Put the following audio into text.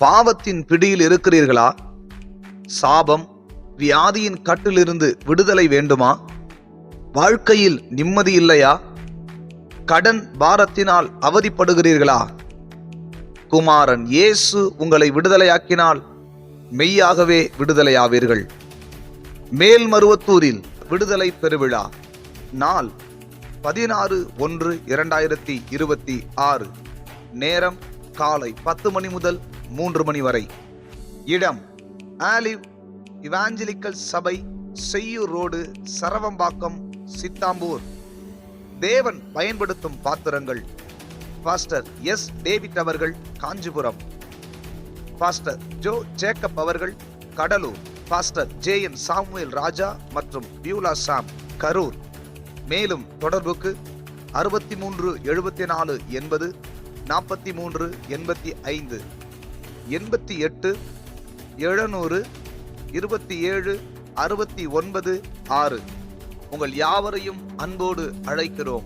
பாவத்தின் பிடியில் இருக்கிறீர்களா? சாபம், வியாதியின் கட்டிலிருந்து விடுதலை வேண்டுமா? வாழ்க்கையில் நிம்மதி இல்லையா? கடன் பாரத்தினால் அவதிப்படுகிறீர்களா? குமாரன் இயேசு உங்களை விடுதலையாக்கினால் மெய்யாகவே விடுதலையாவீர்கள். மேல்மருவத்தூரில் விடுதலை பெருவிழா. நாள் 16/1/2026. நேரம் காலை 10 மணி முதல் 3 மணி வரை. இடம் ஆலிவ் இவாஞ்சலிக்கல் சபை, செய்யூர் ரோடு, சரவம்பாக்கம், சித்தாம்பூர். தேவன் பயன்படுத்தும் பாத்திரங்கள்: பாஸ்டர் எஸ். டேவிட் அவர்கள், காஞ்சிபுரம். பாஸ்டர் ஜோ ஜேக்கப் அவர்கள், கடலூர். பாஸ்டர் ஜே.என். சாமுவேல் ராஜா மற்றும் பியூலா சாம், கரூர். மேலும் தொடர்புக்கு 63 74 80 43 85 88 700 27 69 6. உங்கள் யாவரையும் அன்போடு அழைக்கிறோம்.